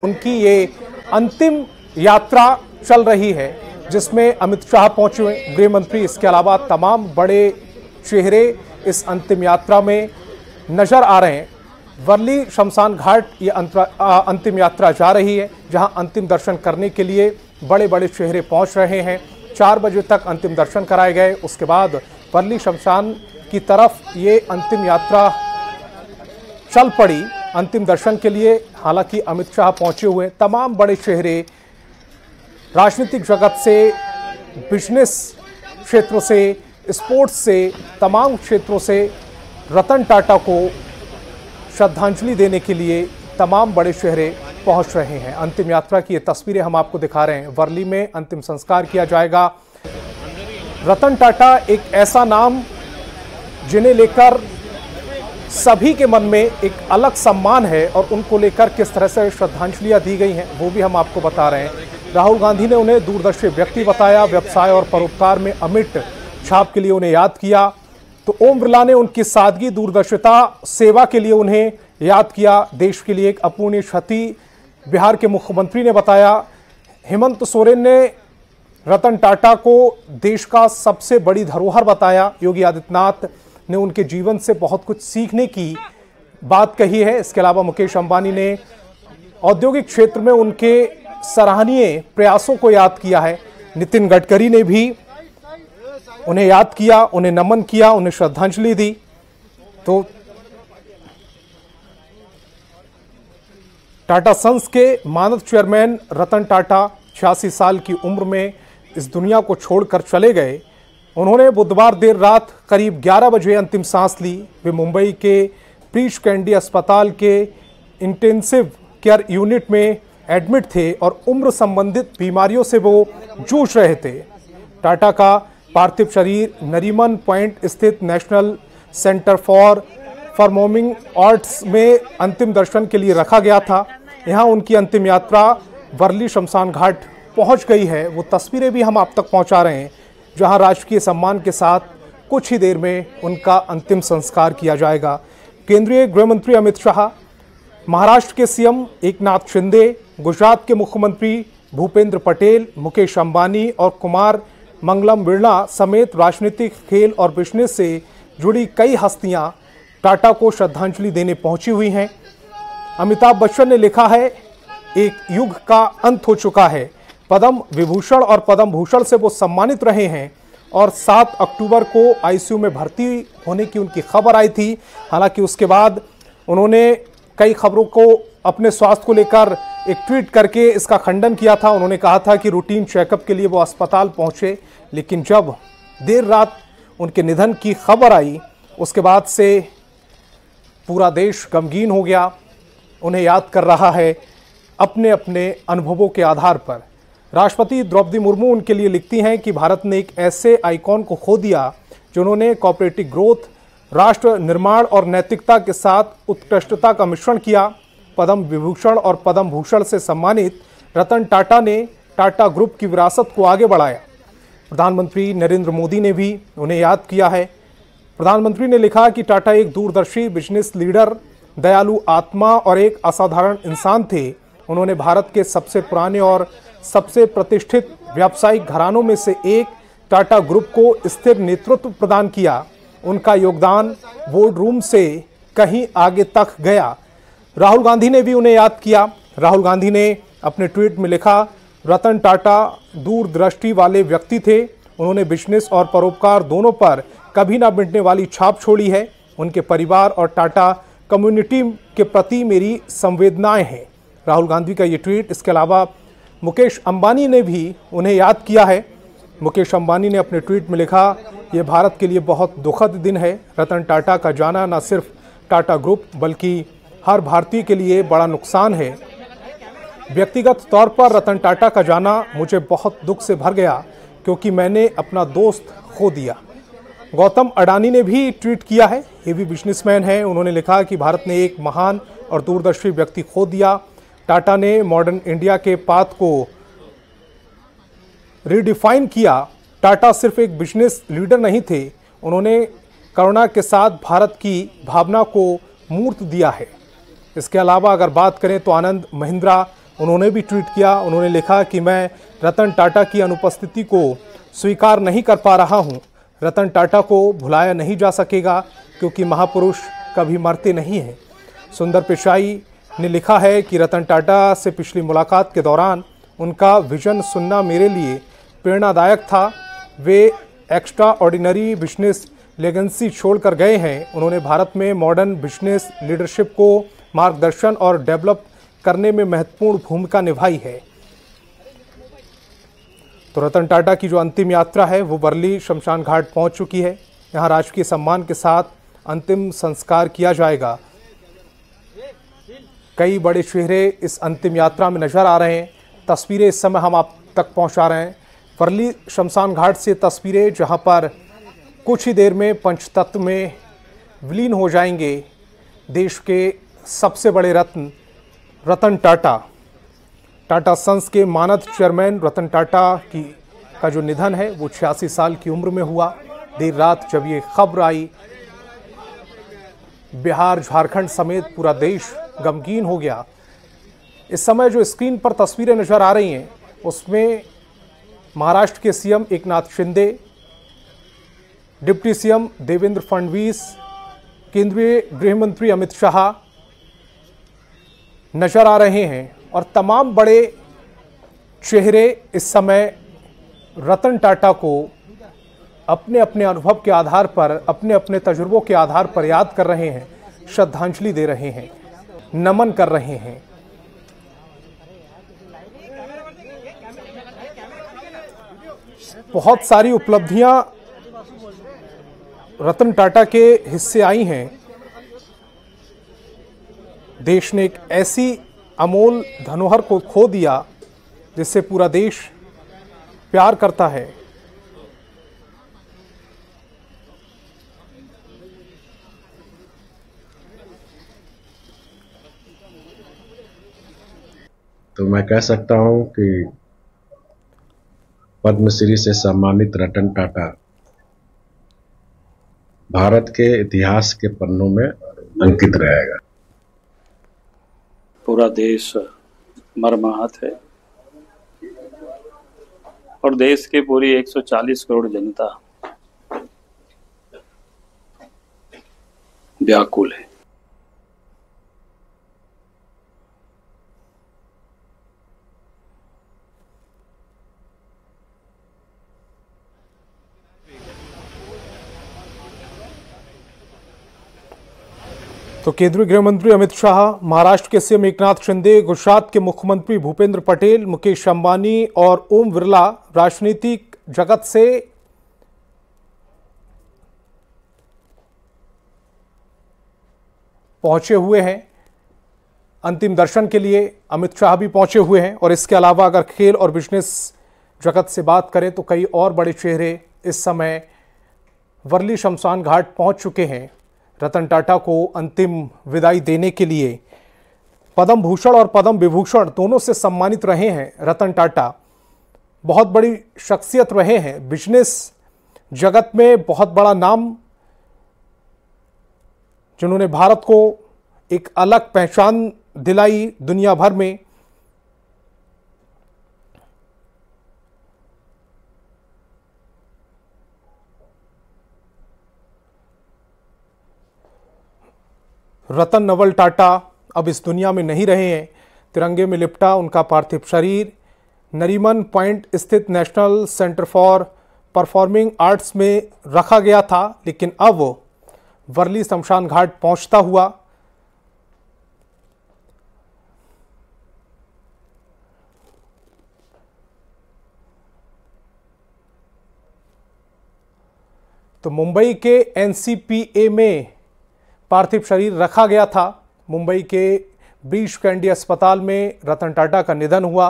उनकी ये अंतिम यात्रा चल रही है जिसमें अमित शाह पहुंचे हुए, गृह मंत्री, इसके अलावा तमाम बड़े चेहरे इस अंतिम यात्रा में नजर आ रहे हैं। वर्ली शमशान घाट ये अंतिम यात्रा जा रही है, जहां अंतिम दर्शन करने के लिए बड़े बड़े चेहरे पहुंच रहे हैं। 4 बजे तक अंतिम दर्शन कराए गए, उसके बाद वर्ली शमशान की तरफ ये अंतिम यात्रा चल पड़ी अंतिम दर्शन के लिए। हालांकि अमित शाह पहुंचे हुए, तमाम बड़े चेहरे राजनीतिक जगत से, बिजनेस क्षेत्रों से, स्पोर्ट्स से, तमाम क्षेत्रों से रतन टाटा को श्रद्धांजलि देने के लिए तमाम बड़े चेहरे पहुंच रहे हैं। अंतिम यात्रा की ये तस्वीरें हम आपको दिखा रहे हैं। वर्ली में अंतिम संस्कार किया जाएगा। रतन टाटा एक ऐसा नाम जिन्हें लेकर सभी के मन में एक अलग सम्मान है और उनको लेकर किस तरह से श्रद्धांजलियां दी गई हैं वो भी हम आपको बता रहे हैं। राहुल गांधी ने उन्हें दूरदर्शी व्यक्ति बताया, व्यवसाय और परोपकार में अमिट छाप के लिए उन्हें याद किया। तो ओम बिरला ने उनकी सादगी, दूरदर्शिता, सेवा के लिए उन्हें याद किया। देश के लिए एक अपूर्णीय क्षति बिहार के मुख्यमंत्री ने बताया। हेमंत सोरेन ने रतन टाटा को देश का सबसे बड़ी धरोहर बताया। योगी आदित्यनाथ ने उनके जीवन से बहुत कुछ सीखने की बात कही है। इसके अलावा मुकेश अंबानी ने औद्योगिक क्षेत्र में उनके सराहनीय प्रयासों को याद किया है। नितिन गडकरी ने भी उन्हें याद किया, उन्हें नमन किया, उन्हें श्रद्धांजलि दी। तो टाटा सन्स के मानद चेयरमैन रतन टाटा 86 साल की उम्र में इस दुनिया को छोड़कर चले गए। उन्होंने बुधवार देर रात करीब 11 बजे अंतिम सांस ली। वे मुंबई के प्रीश कैंडी अस्पताल के इंटेंसिव केयर यूनिट में एडमिट थे और उम्र संबंधित बीमारियों से वो जूझ रहे थे। टाटा का पार्थिव शरीर नरीमन पॉइंट स्थित national centre for performing arts में अंतिम दर्शन के लिए रखा गया था। यहाँ उनकी अंतिम यात्रा वर्ली शमशान घाट पहुँच गई है। वो तस्वीरें भी हम आप तक पहुँचा रहे हैं, जहां राजकीय सम्मान के साथ कुछ ही देर में उनका अंतिम संस्कार किया जाएगा। केंद्रीय गृह मंत्री अमित शाह, महाराष्ट्र के सीएम एकनाथ शिंदे, गुजरात के मुख्यमंत्री भूपेंद्र पटेल, मुकेश अंबानी और कुमार मंगलम बिरला समेत राजनीतिक, खेल और बिजनेस से जुड़ी कई हस्तियां टाटा को श्रद्धांजलि देने पहुंची हुई हैं। अमिताभ बच्चन ने लिखा है, एक युग का अंत हो चुका है। पद्म विभूषण और पद्म भूषण से वो सम्मानित रहे हैं और 7 अक्टूबर को आईसीयू में भर्ती होने की उनकी खबर आई थी। हालांकि उसके बाद उन्होंने कई खबरों को अपने स्वास्थ्य को लेकर एक ट्वीट करके इसका खंडन किया था। उन्होंने कहा था कि रूटीन चेकअप के लिए वो अस्पताल पहुंचे, लेकिन जब देर रात उनके निधन की खबर आई, उसके बाद से पूरा देश गमगीन हो गया, उन्हें याद कर रहा है अपने अपने अनुभवों के आधार पर। राष्ट्रपति द्रौपदी मुर्मू उनके लिए लिखती हैं कि भारत ने एक ऐसे आइकॉन को खो दिया जिन्होंने कोऑपरेटिव ग्रोथ, राष्ट्र निर्माण और नैतिकता के साथ उत्कृष्टता का मिश्रण किया। पद्म विभूषण और पद्म भूषण से सम्मानित रतन टाटा ने टाटा ग्रुप की विरासत को आगे बढ़ाया। प्रधानमंत्री नरेंद्र मोदी ने भी उन्हें याद किया है। प्रधानमंत्री ने लिखा कि टाटा एक दूरदर्शी बिजनेस लीडर, दयालु आत्मा और एक असाधारण इंसान थे। उन्होंने भारत के सबसे पुराने और सबसे प्रतिष्ठित व्यावसायिक घरानों में से एक टाटा ग्रुप को स्थिर नेतृत्व प्रदान किया। उनका योगदान बोर्ड रूम से कहीं आगे तक गया। राहुल गांधी ने भी उन्हें याद किया। राहुल गांधी ने अपने ट्वीट में लिखा, रतन टाटा दूरदृष्टि वाले व्यक्ति थे। उन्होंने बिजनेस और परोपकार दोनों पर कभी ना मिटने वाली छाप छोड़ी है। उनके परिवार और टाटा कम्युनिटी के प्रति मेरी संवेदनाएं हैं। राहुल गांधी का ये ट्वीट। इसके अलावा मुकेश अंबानी ने भी उन्हें याद किया है। मुकेश अंबानी ने अपने ट्वीट में लिखा, यह भारत के लिए बहुत दुखद दिन है। रतन टाटा का जाना न सिर्फ टाटा ग्रुप बल्कि हर भारतीय के लिए बड़ा नुकसान है। व्यक्तिगत तौर पर रतन टाटा का जाना मुझे बहुत दुख से भर गया क्योंकि मैंने अपना दोस्त खो दिया। गौतम अडानी ने भी ट्वीट किया है। ये भी बिजनेसमैन हैं। उन्होंने लिखा कि भारत ने एक महान और दूरदर्शी व्यक्ति खो दिया। टाटा ने मॉडर्न इंडिया के पाथ को रिडिफाइन किया। टाटा सिर्फ एक बिजनेस लीडर नहीं थे, उन्होंने करुणा के साथ भारत की भावना को मूर्त दिया है। इसके अलावा अगर बात करें तो आनंद महिंद्रा उन्होंने भी ट्वीट किया। उन्होंने लिखा कि मैं रतन टाटा की अनुपस्थिति को स्वीकार नहीं कर पा रहा हूं। रतन टाटा को भुलाया नहीं जा सकेगा क्योंकि महापुरुष कभी मरते नहीं हैं। सुंदर पिचाई ने लिखा है कि रतन टाटा से पिछली मुलाकात के दौरान उनका विजन सुनना मेरे लिए प्रेरणादायक था। वे एक्स्ट्रा ऑर्डिनरी बिजनेस लेगेंसी छोड़कर गए हैं। उन्होंने भारत में मॉडर्न बिजनेस लीडरशिप को मार्गदर्शन और डेवलप करने में महत्वपूर्ण भूमिका निभाई है। तो रतन टाटा की जो अंतिम यात्रा है वो वर्ली शमशान घाट पहुंच चुकी है। यहां राजकीय सम्मान के साथ अंतिम संस्कार किया जाएगा। कई बड़े चेहरे इस अंतिम यात्रा में नजर आ रहे हैं। तस्वीरें इस समय हम आप तक पहुंचा रहे हैं। वर्ली शमशान घाट से तस्वीरें, जहां पर कुछ ही देर में पंचतत्व में विलीन हो जाएंगे देश के सबसे बड़े रत्न रतन टाटा। टाटा सन्स के मानद चेयरमैन रतन टाटा का जो निधन है वो 86 साल की उम्र में हुआ। देर रात जब ये खबर आई, बिहार, झारखंड समेत पूरा देश गमगीन हो गया। इस समय जो स्क्रीन पर तस्वीरें नजर आ रही हैं उसमें महाराष्ट्र के CM Eknath Shinde, deputy CM Devendra Fadnavis, केंद्रीय गृह मंत्री अमित शाह नजर आ रहे हैं और तमाम बड़े चेहरे इस समय रतन टाटा को अपने अपने अनुभव के आधार पर, अपने अपने तजुर्बों के आधार पर याद कर रहे हैं, श्रद्धांजलि दे रहे हैं, नमन कर रहे हैं। बहुत सारी उपलब्धियां रतन टाटा के हिस्से आई हैं। देश ने एक ऐसी अमोल धरोहर को खो दिया जिससे पूरा देश प्यार करता है। तो मैं कह सकता हूं कि पद्मश्री से सम्मानित रतन टाटा भारत के इतिहास के पन्नों में अंकित रहेगा। पूरा देश मर्माहत है और देश की पूरी 140 करोड़ जनता व्याकुल है। तो केंद्रीय गृह मंत्री अमित शाह, महाराष्ट्र के सीएम एकनाथ शिंदे, गुजरात के मुख्यमंत्री भूपेंद्र पटेल, मुकेश अंबानी और ओम बिरला राजनीतिक जगत से पहुंचे हुए हैं। अंतिम दर्शन के लिए अमित शाह भी पहुंचे हुए हैं। और इसके अलावा अगर खेल और बिजनेस जगत से बात करें तो कई और बड़े चेहरे इस समय वर्ली शमशान घाट पहुंच चुके हैं रतन टाटा को अंतिम विदाई देने के लिए। पद्म भूषण और पद्म विभूषण दोनों से सम्मानित रहे हैं रतन टाटा। बहुत बड़ी शख्सियत रहे हैं, बिजनेस जगत में बहुत बड़ा नाम, जिन्होंने भारत को एक अलग पहचान दिलाई दुनिया भर में। रतन नवल टाटा अब इस दुनिया में नहीं रहे हैं। तिरंगे में लिपटा उनका पार्थिव शरीर नरीमन पॉइंट स्थित national centre for performing arts में रखा गया था, लेकिन अब वर्ली शमशान घाट पहुंचता हुआ तो मुंबई के एनसीपीए में पार्थिव शरीर रखा गया था। मुंबई के ब्रीच कैंडी अस्पताल में रतन टाटा का निधन हुआ।